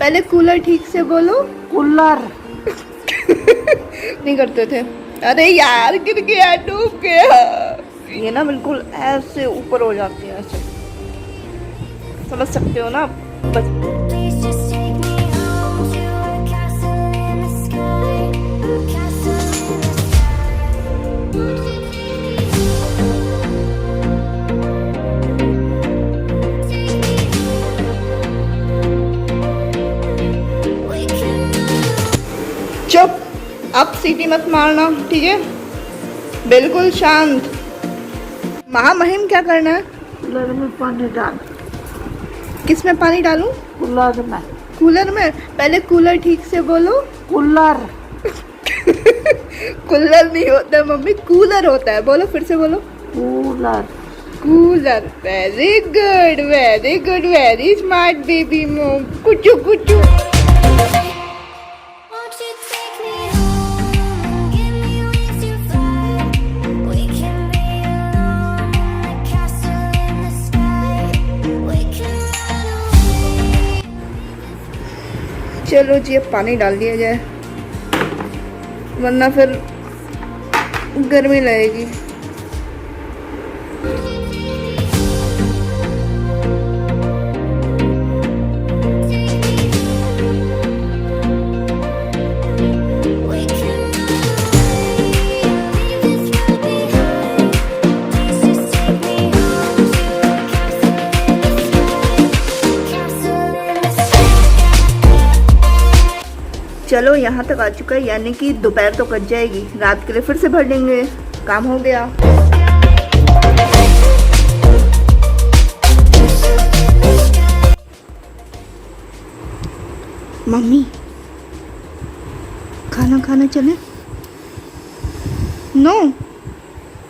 पहले कूलर ठीक से बोलो। कूलर नहीं करते थे। अरे यार गिर गया, डूब गया। ये ना बिल्कुल ऐसे ऊपर हो जाते हैं, ऐसे समझ सकते हो ना बस। Please just take me home to a castle in the sky, a castle in the sky. Won't you take me home? Take me home. We can चुप, अब सीटी मत मारना, ठीक है? बिल्कुल शांत। महामहिम क्या करना है? कूलर में पानी डाल। किस में पानी डालूं? कूलर में। कूलर में? पहले कूलर ठीक से बोलो। कूलर कूलर नहीं होता है मम्मी, कूलर होता है। बोलो, फिर से बोलो। Cooler cooler. Very good, very good, very smart baby मोम। कुचू कुचू। Won't you take me home? Give me wings to fly. We can be alone in the castle in the sky. We can run away. चलो जी, अब पानी डाल दिया जाए, वरना फिर गर्मी लगेगी। We can leave this world behind. Please just take me home to a castle in the sky. चलो यहाँ तक आ चुका है, यानी कि दोपहर तो कट जाएगी। रात के लिए फिर से भर देंगे, काम हो गया। मम्मी खाना खाने चले? नो,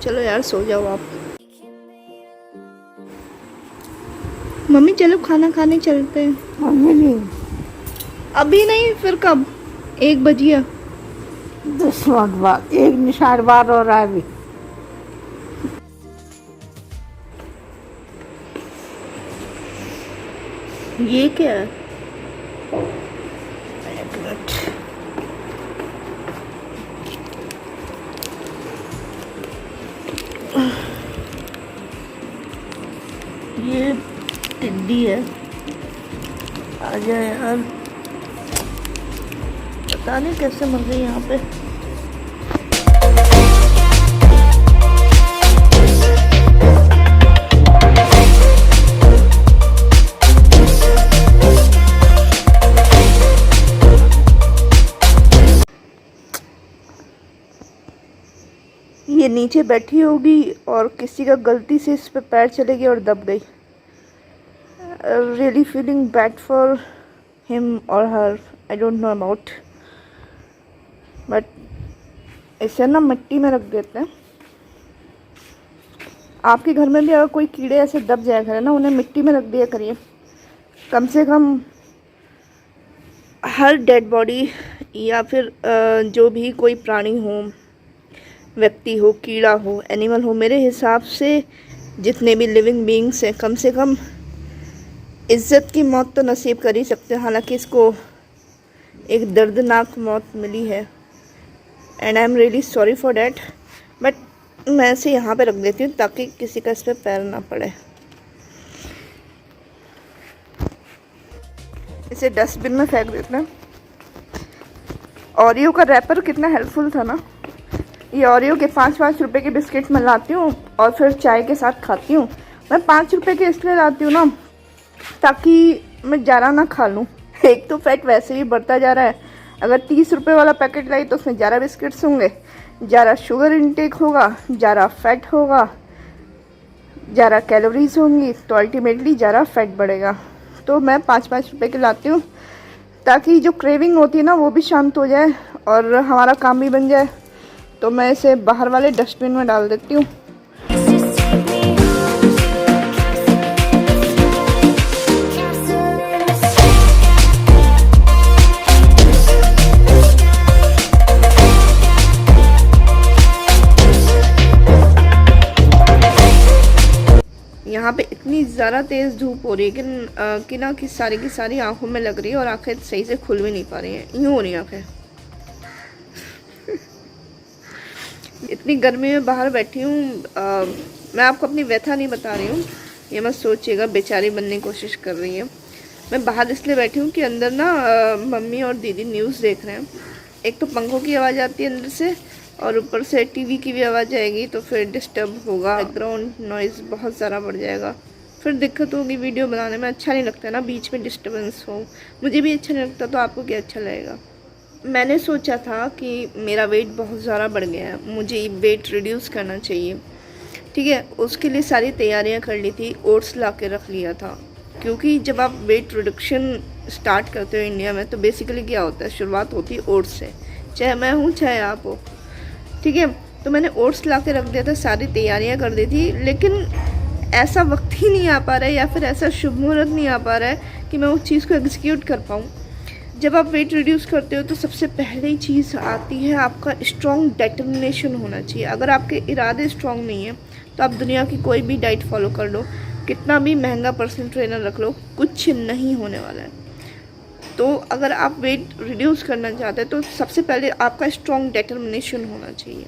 चलो यार सो जाओ आप। मम्मी चलो खाना खाने चलते हैं। मम्मी नहीं, अभी नहीं, फिर कब? 1 बजिया। 10 मिनट बाद। 1 साढ़े 12 हो रहा है अभी। ये क्या है? एक मिनट। ये टिड्डी है। आ जाए यार, पता नहीं कैसे मर गई यहाँ पे। ये नीचे बैठी होगी और किसी का गलती से इस पे पैर चले गया और दब गई। Really feeling bad for him और her, I don't know about, but इसे ना मिट्टी में रख देते हैं। आपके घर में भी अगर कोई कीड़े ऐसे दब जाया करे ना, उन्हें मिट्टी में रख दिया करिए। कम से कम हर डेड बॉडी या फिर जो भी कोई प्राणी हो, व्यक्ति हो, कीड़ा हो, एनिमल हो, मेरे हिसाब से जितने भी लिविंग बीइंग्स हैं, कम से कम इज़्ज़त की मौत तो नसीब कर ही सकते हैं। हालांकि इसको एक दर्दनाक मौत मिली है, and I am really sorry for that, but मैं इसे यहाँ पे रख देती हूँ ताकि किसी का इस पर पैर ना पड़े। इसे डस्टबिन में फेंक देते हैं। ओरियो का रैपर कितना हेल्पफुल था ना। ये ओरियो के 5-5 रुपए के बिस्किट मैं लाती हूँ और फिर चाय के साथ खाती हूँ। मैं 5 रुपए के इसलिए लाती हूँ ना, ताकि मैं ज़्यादा ना खा लूँ। एक तो फैट वैसे ही बढ़ता जा रहा है। अगर 30 रुपए वाला पैकेट लाई तो उसमें ज़्यादा बिस्किट्स होंगे, ज़्यादा शुगर इनटेक होगा, ज़्यादा फैट होगा, ज़्यादा कैलोरीज होंगी, तो अल्टीमेटली ज़्यादा फैट बढ़ेगा। तो मैं 5-5 रुपए के लाती हूँ ताकि जो क्रेविंग होती है ना वो भी शांत हो जाए और हमारा काम भी बन जाए। तो मैं इसे बाहर वाले डस्टबिन में डाल देती हूँ। Just take me home to a castle in the यहाँ पे इतनी इतनी ज़्यादा तेज़ धूप हो रही है कि की सारी आंखों में लग रही है और आंखें सही से खुल भी नहीं पा रही हैं, यूँ हो रही हैं आंखें। इतनी गर्मी में बाहर बैठी हूँ। मैं आपको अपनी व्यथा नहीं बता रही हूँ, ये मत सोचिएगा बेचारी बनने की कोशिश कर रही है। मैं बाहर इसलिए बैठी हूँ कि अंदर ना मम्मी और दीदी न्यूज़ देख रहे हैं। एक तो पंखों की आवाज़ आती है अंदर से और ऊपर से टीवी की भी आवाज़ आएगी, तो फिर डिस्टर्ब होगा, बैकग्राउंड नॉइज़ बहुत ज़्यादा बढ़ जाएगा, फिर दिक्कत होगी वीडियो बनाने में। अच्छा नहीं लगता ना बीच में डिस्टर्बेंस हो, मुझे भी अच्छा नहीं लगता, तो आपको क्या अच्छा लगेगा। मैंने सोचा था कि मेरा वेट बहुत ज़्यादा बढ़ गया है, मुझे वेट रिड्यूस करना चाहिए, ठीक है। उसके लिए सारी तैयारियां कर ली थी, ओट्स ला के रख लिया था, क्योंकि जब आप वेट रिडक्शन स्टार्ट करते हो इंडिया में तो बेसिकली क्या होता है, शुरुआत होती है ओट्स से, चाहे मैं हूँ चाहे आप हो, ठीक है। तो मैंने ओट्स ला के रख दिया था, सारी तैयारियां कर दी थी, लेकिन ऐसा वक्त ही नहीं आ पा रहा है या फिर ऐसा शुभ मुहूर्त नहीं आ पा रहा है कि मैं उस चीज़ को एग्जीक्यूट कर पाऊँ। जब आप वेट रिड्यूस करते हो तो सबसे पहली चीज़ आती है आपका स्ट्रॉन्ग डिटर्मिनेशन होना चाहिए। अगर आपके इरादे स्ट्रॉन्ग नहीं है तो आप दुनिया की कोई भी डाइट फॉलो कर लो, कितना भी महंगा पर्सनल ट्रेनर रख लो, कुछ नहीं होने वाला है। तो अगर आप वेट रिड्यूस करना चाहते हैं तो सबसे पहले आपका स्ट्रॉन्ग डिटर्मिनेशन होना चाहिए।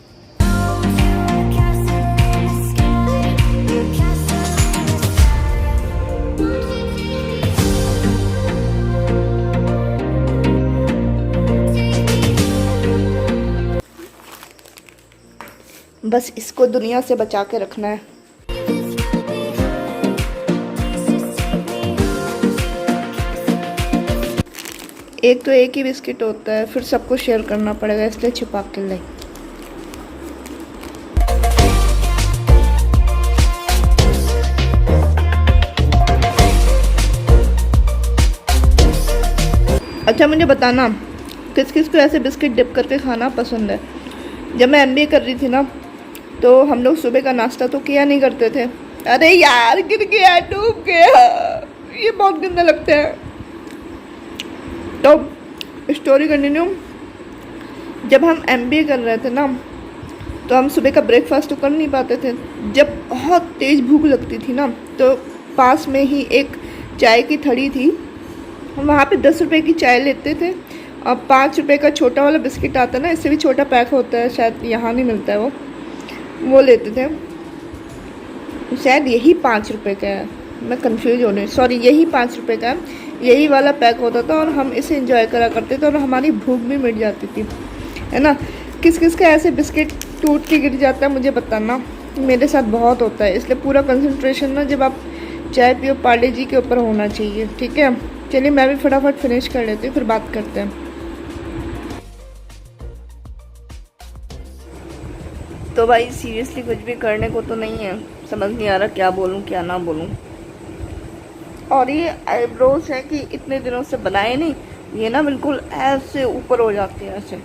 बस इसको दुनिया से बचा के रखना है। एक तो एक ही बिस्किट होता है, फिर सबको शेयर करना पड़ेगा, इसलिए छिपा के लाई। अच्छा मुझे बताना किस किस को ऐसे बिस्किट डिप करके खाना पसंद है। जब मैं MBA कर रही थी ना तो हम लोग सुबह का नाश्ता तो किया नहीं करते थे। अरे यार गिर गया, डूब गया, ये बहुत गंदा लगता है। तो स्टोरी कंटिन्यू। जब हम MBA कर रहे थे ना तो हम सुबह का ब्रेकफास्ट तो कर नहीं पाते थे। जब बहुत तेज़ भूख लगती थी ना तो पास में ही एक चाय की थड़ी थी, हम वहाँ पे 10 रुपये की चाय लेते थे और 5 रुपये का छोटा वाला बिस्किट आता है ना, इससे भी छोटा पैक होता है, शायद यहाँ नहीं मिलता है वो लेते थे। शायद यही 5 रुपये का है, मैं कंफ्यूज हो रही हूँ, सॉरी यही 5 रुपये का है, यही वाला पैक होता था और हम इसे एंजॉय करा करते थे और हमारी भूख भी मिट जाती थी, है ना। किस किस का ऐसे बिस्किट टूट के गिर जाता है मुझे बताना, मेरे साथ बहुत होता है। इसलिए पूरा कंसंट्रेशन ना जब आप चाय पियो पार्ले जी के ऊपर होना चाहिए, ठीक है। चलिए मैं भी फटाफट फिनिश कर लेती हूँ, फिर बात करते हैं। तो भाई सीरियसली कुछ भी करने को तो नहीं है, समझ नहीं आ रहा क्या बोलूँ क्या ना बोलूँ। और ये आईब्रोज है कि इतने दिनों से बनाए नहीं, ये ना बिल्कुल ऐसे ऊपर हो जाते हैं ऐसे।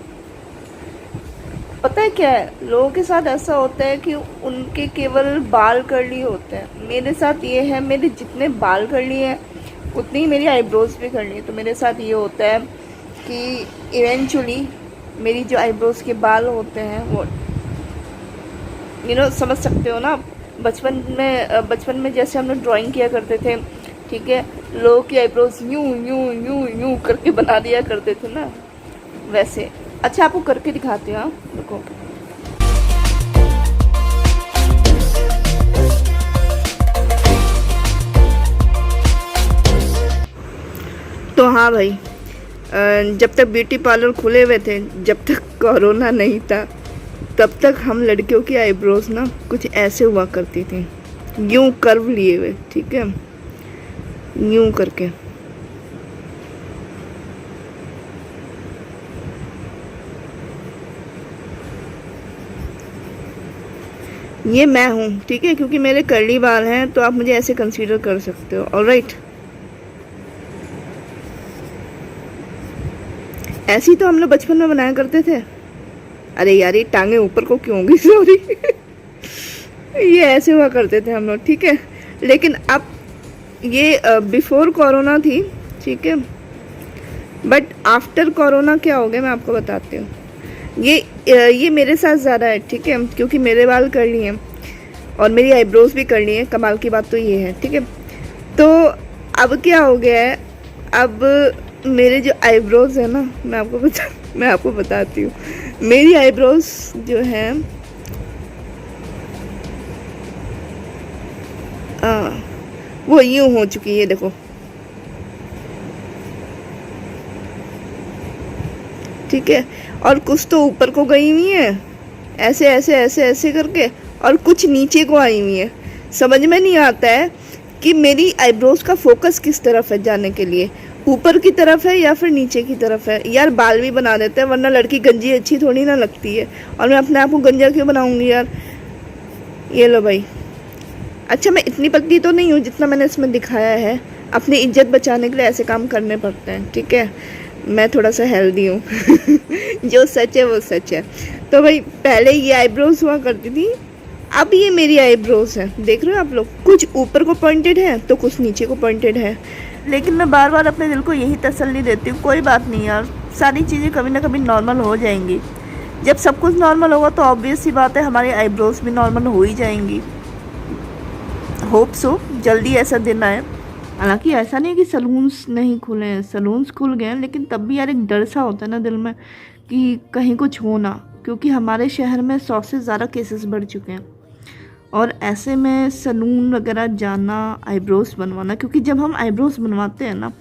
पता है क्या है, लोगों के साथ ऐसा होता है कि उनके केवल बाल कर्ली होते हैं, मेरे साथ ये है मेरे जितने बाल कर्ली हैं उतनी ही मेरी आईब्रोज भी करनी है। तो मेरे साथ ये होता है कि इवेंचुअली मेरी जो आईब्रोज के बाल होते हैं वो समझ सकते हो ना, बचपन में जैसे हम लोग ड्राइंग किया करते थे, ठीक है, लोगों की आईब्रोज यूं यूं यूं यूं करके बना दिया करते थे ना, वैसे। अच्छा आपको करके दिखाती हूँ, देखो। तो हाँ भाई, जब तक ब्यूटी पार्लर खुले हुए थे, जब तक कोरोना नहीं था, तब तक हम लड़कियों की आईब्रोज ना कुछ ऐसे हुआ करती थी, यूं कर्व लिए हुए, ठीक है, यूं करके। ये मैं हूँ, ठीक है, क्योंकि मेरे कर्ली बाल हैं तो आप मुझे ऐसे कंसीडर कर सकते हो, ऑलराइट। ऐसी तो हम लोग बचपन में बनाया करते थे। अरे यार ये टांगे ऊपर को क्यों होंगी, सॉरी ये ऐसे हुआ करते थे हम लोग, ठीक है। लेकिन अब ये बिफोर कोरोना थी, ठीक है, बट आफ्टर कोरोना क्या हो गया मैं आपको बताती हूँ। ये मेरे साथ ज़्यादा है, ठीक है, क्योंकि मेरे बाल कर्ली हैं। और मेरी आईब्रोज भी करनी है। कमाल की बात तो ये है, ठीक है। तो अब क्या हो गया है, अब मेरे जो आईब्रोज है ना, मैं आपको बताती हूँ। मेरी आईब्रोज जो है वो यूं हो चुकी है, देखो, ठीक है। और कुछ तो ऊपर को गई हुई है ऐसे ऐसे ऐसे ऐसे करके, और कुछ नीचे को आई हुई है। समझ में नहीं आता है कि मेरी आईब्रोज का फोकस किस तरफ है जाने के लिए, ऊपर की तरफ है या फिर नीचे की तरफ है। यार बाल भी बना देते हैं, वरना लड़की गंजी अच्छी थोड़ी ना लगती है। और मैं अपने आप को गंजा क्यों बनाऊंगी यार। ये लो भाई। अच्छा, मैं इतनी पतली तो नहीं हूँ जितना मैंने इसमें दिखाया है। अपनी इज्जत बचाने के लिए ऐसे काम करने पड़ते हैं, ठीक है। मैं थोड़ा सा हेल्दी हूँ जो सच है वो सच है। तो भाई पहले ये आईब्रोज हुआ करती थी, अब ये मेरी आईब्रोज है। देख रहे हो आप लोग, कुछ ऊपर को पॉइंटेड है तो कुछ नीचे को पॉइंटेड है। लेकिन मैं बार बार अपने दिल को यही तसल्ली देती हूँ, कोई बात नहीं यार, सारी चीज़ें कभी ना कभी नॉर्मल हो जाएंगी। जब सब कुछ नॉर्मल होगा तो ऑब्वियस सी बात है हमारी आईब्रोज भी नॉर्मल हो ही जाएंगी। होप सो जल्दी ऐसा दिन आए। हालांकि ऐसा नहीं कि सलून्स नहीं खुले हैं, सलून्स खुल गए हैं, लेकिन तब भी यार एक डर सा होता है ना दिल में कि कहीं कुछ हो ना, क्योंकि हमारे शहर में 100 से ज़्यादा केसेस बढ़ चुके हैं। और ऐसे में सलून वगैरह जाना, आईब्रोज बनवाना, क्योंकि जब हम आईब्रोज बनवाते हैं ना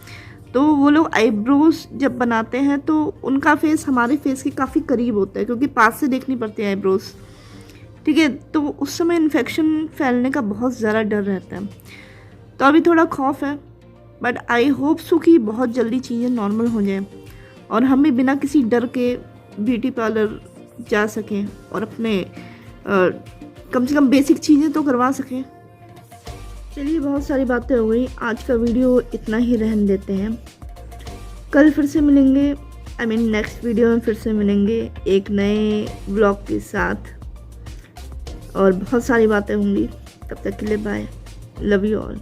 तो वो लोग आईब्रोज जब बनाते हैं तो उनका फेस हमारे फेस के काफ़ी करीब होता है, क्योंकि पास से देखनी पड़ती है आईब्रोज, ठीक है। तो उस समय इन्फेक्शन फैलने का बहुत ज़्यादा डर रहता है। तो अभी थोड़ा खौफ है, बट आई होप सो कि बहुत जल्दी चीज़ें नॉर्मल हो जाएं और हम भी बिना किसी डर के ब्यूटी पार्लर जा सकें और अपने कम से कम बेसिक चीज़ें तो करवा सकें। चलिए, बहुत सारी बातें हो गई, आज का वीडियो इतना ही रहने देते हैं। कल फिर से मिलेंगे, नेक्स्ट वीडियो में फिर से मिलेंगे एक नए ब्लॉग के साथ, और बहुत सारी बातें होंगी। तब तक के लिए बाय, लव यू ऑल।